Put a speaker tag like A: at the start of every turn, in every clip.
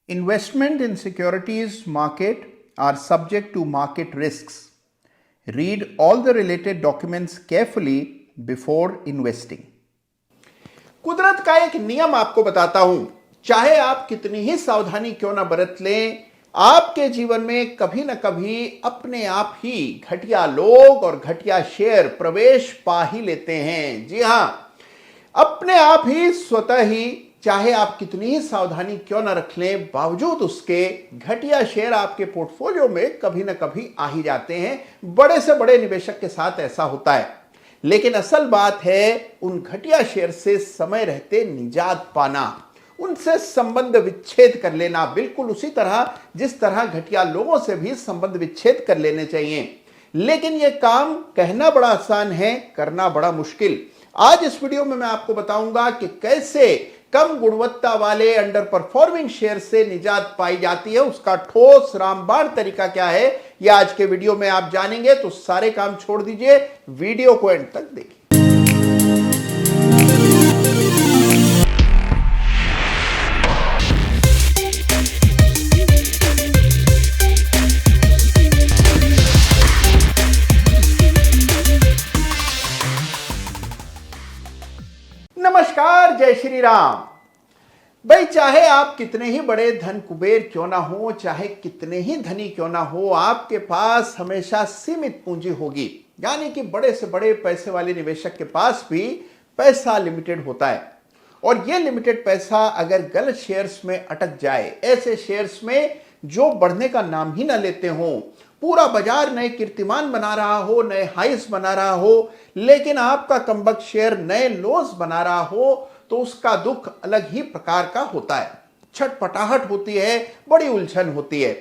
A: Investment in securities market are subject to market risks. Read all the related documents carefully before investing. कुदरत का एक नियम आपको बताता हूं, चाहे आप कितनी ही सावधानी क्यों ना बरत लें, आपके जीवन में कभी ना कभी अपने आप ही घटिया लोग और घटिया शेयर प्रवेश पा ही लेते हैं। जी हां, अपने आप ही स्वतः ही, चाहे आप कितनी ही सावधानी क्यों ना रख लें, बावजूद उसके घटिया शेयर आपके पोर्टफोलियो में कभी ना कभी आ ही जाते हैं। बड़े से बड़े निवेशक के साथ ऐसा होता है। लेकिन असल बात है उन घटिया शेयर से समय रहते निजात पाना, उनसे संबंध विच्छेद कर लेना, बिल्कुल उसी तरह जिस तरह घटिया लोगों से भी संबंध विच्छेद कर लेने चाहिए। लेकिन यह काम कहना बड़ा आसान है, करना बड़ा मुश्किल। आज इस वीडियो में मैं आपको बताऊंगा कि कैसे कम गुणवत्ता वाले अंडर परफॉर्मिंग शेयर से निजात पाई जाती है। उसका ठोस रामबाण तरीका क्या है, यह आज के वीडियो में आप जानेंगे। तो सारे काम छोड़ दीजिए, वीडियो को एंड तक देखिए। नमस्कार, जय श्री राम। भाई, चाहे आप कितने ही बड़े धन कुबेर क्यों ना हो, चाहे कितने ही धनी क्यों ना हो, आपके पास हमेशा सीमित पूंजी होगी। यानी कि बड़े से बड़े पैसे वाले निवेशक के पास भी पैसा लिमिटेड होता है। और यह लिमिटेड पैसा अगर गलत शेयर्स में अटक जाए, ऐसे शेयर्स में जो बढ़ने का नाम ही ना लेते हो, पूरा बाजार नए कीर्तिमान बना रहा हो, नए हाइस बना रहा हो, लेकिन आपका कमबख्त शेयर नए लोस बना रहा हो, तो उसका दुख अलग ही प्रकार का होता है। छटपटाहट होती है, बड़ी उलझन होती है।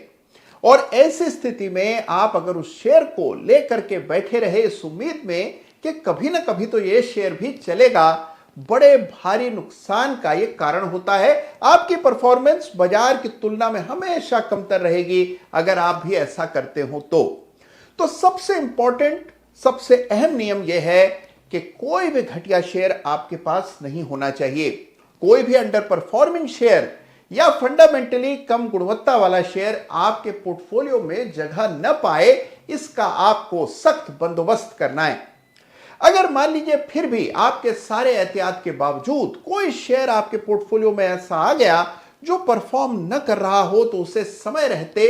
A: और ऐसी स्थिति में आप अगर उस शेयर को लेकर के बैठे रहे इस उम्मीद में कि कभी ना कभी तो ये शेयर भी चलेगा, बड़े भारी नुकसान का ये कारण होता है। आपकी परफॉर्मेंस बाजार की तुलना में हमेशा कमतर रहेगी अगर आप भी ऐसा करते हो तो सबसे इंपॉर्टेंट, सबसे अहम नियम यह है कि कोई भी घटिया शेयर आपके पास नहीं होना चाहिए। कोई भी अंडर परफॉर्मिंग शेयर या फंडामेंटली कम गुणवत्ता वाला शेयर आपके पोर्टफोलियो में जगह न पाए, इसका आपको सख्त बंदोबस्त करना है। अगर मान लीजिए फिर भी आपके सारे एहतियात के बावजूद कोई शेयर आपके पोर्टफोलियो में ऐसा आ गया जो परफॉर्म न कर रहा हो, तो उसे समय रहते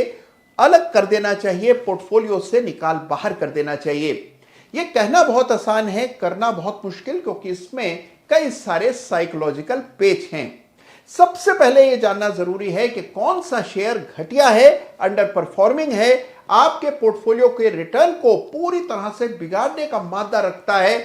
A: अलग कर देना चाहिए, पोर्टफोलियो से निकाल बाहर कर देना चाहिए। यह कहना बहुत आसान है, करना बहुत मुश्किल, क्योंकि इसमें कई सारे साइकोलॉजिकल पेच हैं। सबसे पहले यह जानना जरूरी है कि कौन सा शेयर घटिया है, अंडर परफॉर्मिंग है, आपके पोर्टफोलियो के रिटर्न को पूरी तरह से बिगाड़ने का मादा रखता है।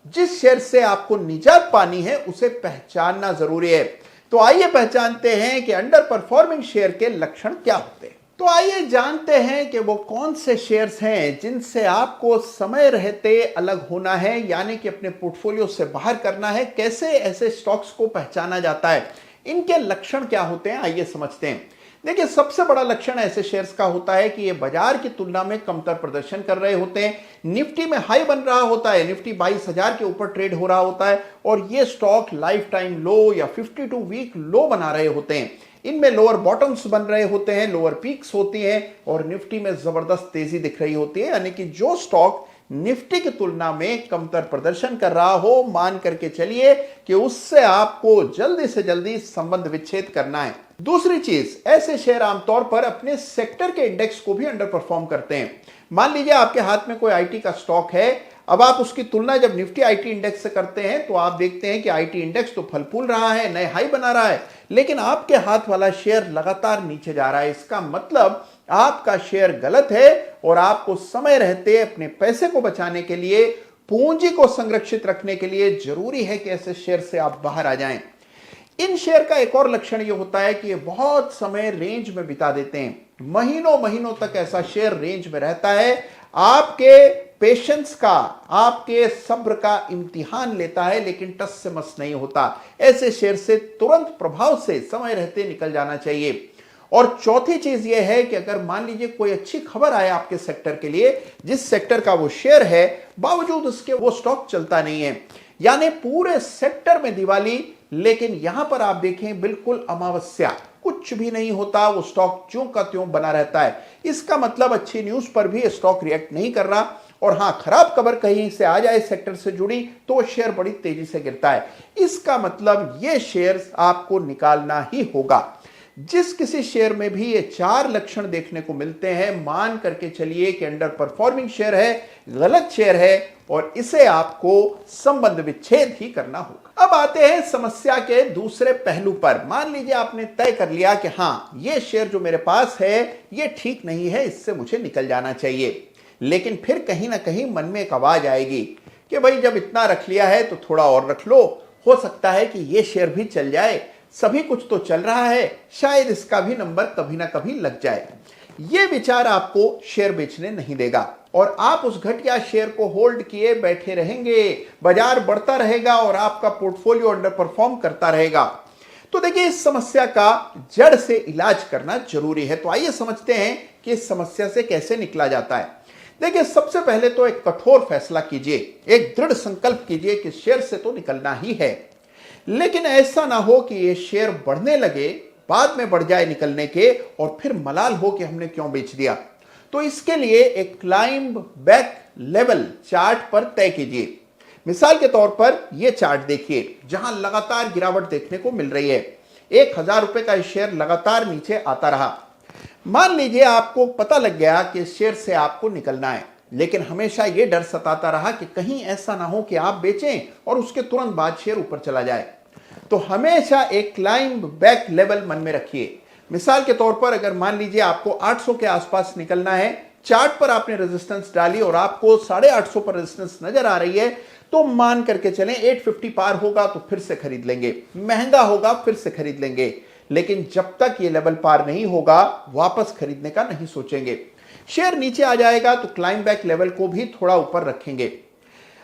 A: जिस शेयर से आपको निजात पानी है उसे पहचानना जरूरी है। तो आइए पहचानते हैं कि अंडर परफॉर्मिंग शेयर के लक्षण क्या होते हैं। तो आइए जानते हैं कि वो कौन से शेयर्स हैं जिनसे आपको समय रहते अलग होना है, यानी कि अपने पोर्टफोलियो से बाहर करना है। कैसे ऐसे स्टॉक्स को पहचाना जाता है, इनके लक्षण क्या होते हैं, आइए समझते हैं। देखिए, सबसे बड़ा लक्षण ऐसे शेयर्स का होता है कि ये बाजार की तुलना में कमतर प्रदर्शन कर रहे होते हैं। निफ्टी में हाई बन रहा होता है, निफ्टी 22,000 के ऊपर ट्रेड हो रहा होता है, और ये स्टॉक लाइफ टाइम लो या 52 वीक लो बना रहे होते हैं। इनमें लोअर बॉटम्स बन रहे होते हैं, लोअर पीक्स होती हैं, और निफ्टी में जबरदस्त तेजी दिख रही होती है। यानी कि जो स्टॉक निफ्टी की तुलना में कमतर प्रदर्शन कर रहा हो, मान करके चलिए कि उससे आपको जल्दी से जल्दी संबंध विच्छेद करना है। दूसरी चीज, ऐसे शेयर आमतौर पर अपने सेक्टर के इंडेक्स को भी अंडर परफॉर्म करते हैं। मान लीजिए आपके हाथ में कोई आईटी का स्टॉक है, अब आप उसकी तुलना जब निफ्टी आईटी इंडेक्स से करते हैं तो आप देखते हैं कि आईटी इंडेक्स तो फल फूल रहा है, नए हाई बना रहा है, लेकिन आपके हाथ वाला शेयर लगातार नीचे जा रहा है। इसका मतलब आपका शेयर गलत है, और आपको समय रहते अपने पैसे को बचाने के लिए, पूंजी को संरक्षित रखने के लिए जरूरी है कि ऐसे शेयर से आप बाहर आ जाएं। इन शेयर का एक और लक्षण यह होता है कि ये बहुत समय रेंज में बिता देते हैं। महीनों महीनों तक ऐसा शेयर रेंज में रहता है, आपके पेशेंस का, आपके सब्र का इम्तिहान लेता है, लेकिन टस से मस नहीं होता। ऐसे शेयर से तुरंत प्रभाव से समय रहते निकल जाना चाहिए। और चौथी चीज यह है कि अगर मान लीजिए कोई अच्छी खबर आए आपके सेक्टर के लिए, जिस सेक्टर का वो शेयर है, बावजूद उसके वो स्टॉक चलता नहीं है, यानी पूरे सेक्टर में दिवाली, लेकिन यहां पर आप देखें बिल्कुल अमावस्या, कुछ भी नहीं होता, वो स्टॉक ज्यों का त्यों बना रहता है। इसका मतलब अच्छी न्यूज पर भी स्टॉक रिएक्ट नहीं कर रहा, और हां, खराब खबर कहीं से आ जाए सेक्टर से जुड़ी तो शेयर बड़ी तेजी से गिरता है। इसका मतलब ये शेयर्स आपको निकालना ही होगा। जिस किसी शेयर में भी ये 4 लक्षण देखने को मिलते हैं, मान करके चलिए कि अंडर परफॉर्मिंग शेयर है, गलत शेयर है, और इसे आपको संबंध विच्छेद ही करना होगा। अब आते हैं समस्या के दूसरे पहलू पर। मान लीजिए आपने तय कर लिया कि हां, ये शेयर जो मेरे पास है ये ठीक नहीं है, इससे मुझे निकल जाना चाहिए। लेकिन फिर कहीं ना कहीं मन में एक आवाज आएगी कि भाई जब इतना रख लिया है तो थोड़ा और रख लो, हो सकता है कि ये शेयर भी चल जाए, सभी कुछ तो चल रहा है, शायद इसका भी नंबर कभी ना कभी लग जाए। यह विचार आपको शेयर बेचने नहीं देगा और आप उस घटिया शेयर को होल्ड किए बैठे रहेंगे। बाजार बढ़ता रहेगा और आपका पोर्टफोलियो अंडर परफॉर्म करता रहेगा। तो देखिए, इस समस्या का जड़ से इलाज करना जरूरी है। तो आइए समझते हैं कि इस समस्या से कैसे निकला जाता है। देखिए, सबसे पहले तो एक कठोर फैसला कीजिए, एक दृढ़ संकल्प कीजिए कि शेयर से तो निकलना ही है। लेकिन ऐसा ना हो कि ये शेयर बढ़ने लगे, बाद में बढ़ जाए निकलने के, और फिर मलाल हो कि हमने क्यों बेच दिया। तो इसके लिए एक क्लाइंब बैक लेवल चार्ट पर तय कीजिए। मिसाल के तौर पर यह चार्ट देखिए, जहां लगातार गिरावट देखने को मिल रही है। 1000 रुपए का शेयर लगातार नीचे आता रहा। मान लीजिए आपको पता लग गया कि शेयर से आपको निकलना है, लेकिन हमेशा यह डर सताता रहा कि कहीं ऐसा ना हो कि आप बेचें और उसके तुरंत बाद शेयर ऊपर चला जाए। तो हमेशा एक क्लाइंब बैक लेवल मन में रखिए। मिसाल के तौर पर अगर मान लीजिए आपको 800 के आसपास निकलना है, चार्ट पर आपने रेजिस्टेंस डाली और आपको 850 पर रेजिस्टेंस नजर आ रही है, तो मान करके चलें 850 पार होगा तो फिर से खरीद लेंगे, महंगा होगा फिर से खरीद लेंगे। लेकिन जब तक ये लेवल पार नहीं होगा, वापस खरीदने का नहीं सोचेंगे। शेयर नीचे आ जाएगा तो क्लाइंब बैक लेवल को भी थोड़ा ऊपर रखेंगे।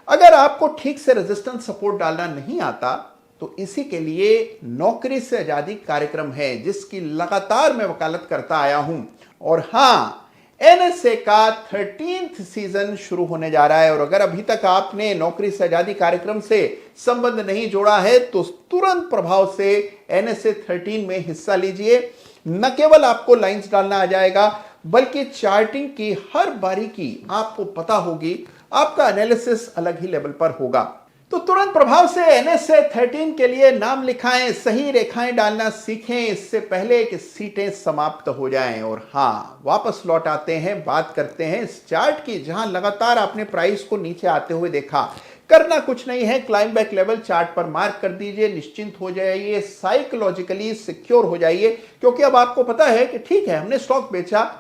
A: अगर आपको ठीक से रेजिस्टेंस सपोर्ट डालना नहीं आता, तो इसी के लिए नौकरी से आजादी कार्यक्रम है, जिसकी लगातार मैं वकालत करता आया हूं। और हां, एनएसए का 13th सीजन शुरू होने जा रहा है, और अगर अभी तक आपने नौकरी से आजादी कार्यक्रम से संबंध नहीं जोड़ा है तो तुरंत प्रभाव से एनएसए 13 में हिस्सा लीजिए। न केवल आपको लाइंस डालना आ जाएगा, बल्कि चार्टिंग की हर बारीकी आपको पता होगी, आपका एनालिसिस अलग ही लेवल पर होगा। तो तुरंत प्रभाव से एनएसए 13 के लिए नाम लिखाएं, सही रेखाएं डालना सीखें, इससे पहले कि सीटें समाप्त हो जाएं। और हां, वापस लौट आते हैं, बात करते हैं इस चार्ट की, जहां लगातार आपने प्राइस को नीचे आते हुए देखा। करना कुछ नहीं है, क्लाइंब बैक लेवल चार्ट पर मार्क कर दीजिए, निश्चिंत हो जाइए, साइकोलॉजिकली सिक्योर हो जाइए, क्योंकि अब आपको पता है कि ठीक है, हमने स्टॉक बेचा,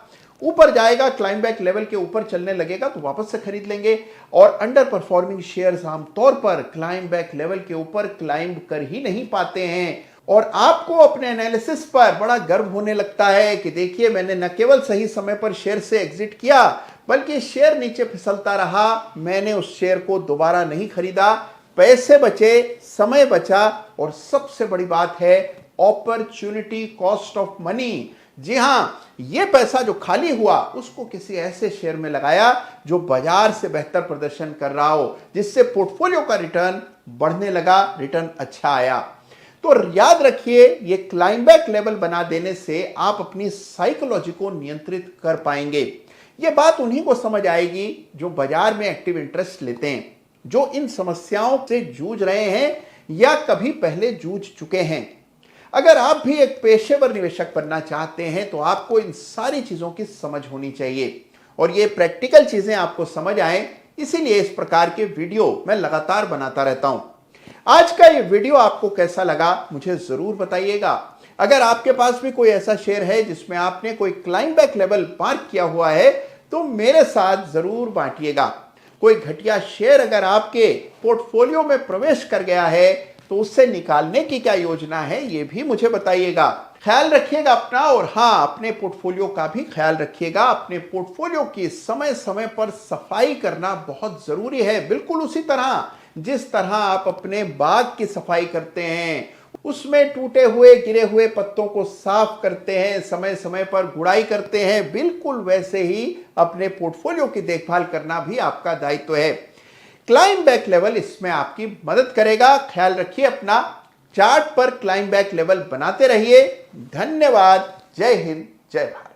A: ऊपर जाएगा, क्लाइंब बैक लेवल के ऊपर चलने लगेगा तो वापस से खरीद लेंगे। और अंडर परफॉर्मिंग शेयर्स आमतौर पर क्लाइंब बैक लेवल के ऊपर क्लाइंब कर ही नहीं पाते हैं, और आपको अपने एनालिसिस पर बड़ा गर्व होने लगता है कि देखिए, मैंने न केवल सही समय पर शेयर से एग्जिट किया, बल्कि शेयर नीचे फिसलता रहा, मैंने उस शेयर को दोबारा नहीं खरीदा, पैसे बचे, समय बचा, और सबसे बड़ी बात है अपॉर्चुनिटी कॉस्ट ऑफ मनी। जी हां, यह पैसा जो खाली हुआ उसको किसी ऐसे शेयर में लगाया जो बाजार से बेहतर प्रदर्शन कर रहा हो, जिससे पोर्टफोलियो का रिटर्न बढ़ने लगा, रिटर्न अच्छा आया। तो याद रखिए, ये क्लाइंब बैक लेवल बना देने से आप अपनी साइकोलॉजी को नियंत्रित कर पाएंगे। ये बात उन्हीं को समझ आएगी जो बाजार में एक्टिव इंटरेस्ट लेते हैं, जो इन समस्याओं से जूझ रहे हैं या कभी पहले जूझ चुके हैं। अगर आप भी एक पेशेवर निवेशक बनना चाहते हैं तो आपको इन सारी चीजों की समझ होनी चाहिए, और ये प्रैक्टिकल चीजें आपको समझ आए, इसीलिए इस प्रकार के वीडियो मैं लगातार बनाता रहता हूं। आज का ये वीडियो आपको कैसा लगा मुझे जरूर बताइएगा। अगर आपके पास भी कोई ऐसा शेयर है जिसमें आपने कोई क्लाइंब बैक लेवल मार्क किया हुआ है, तो मेरे साथ जरूर बांटिएगा। कोई घटिया शेयर अगर आपके पोर्टफोलियो में प्रवेश कर गया है तो उससे निकालने की क्या योजना है, ये भी मुझे बताइएगा। ख्याल रखिएगा अपना, और हां, अपने पोर्टफोलियो का भी ख्याल रखिएगा। अपने पोर्टफोलियो की समय समय पर सफाई करना बहुत जरूरी है, बिल्कुल उसी तरह जिस तरह आप अपने बाग की सफाई करते हैं, उसमें टूटे हुए गिरे हुए पत्तों को साफ करते हैं, समय समय पर गुड़ाई करते हैं, बिल्कुल वैसे ही अपने पोर्टफोलियो की देखभाल करना भी आपका दायित्व है। क्लाइंब बैक लेवल इसमें आपकी मदद करेगा। ख्याल रखिए अपना, चार्ट पर क्लाइंब बैक लेवल बनाते रहिए। धन्यवाद। जय हिंद, जय भारत।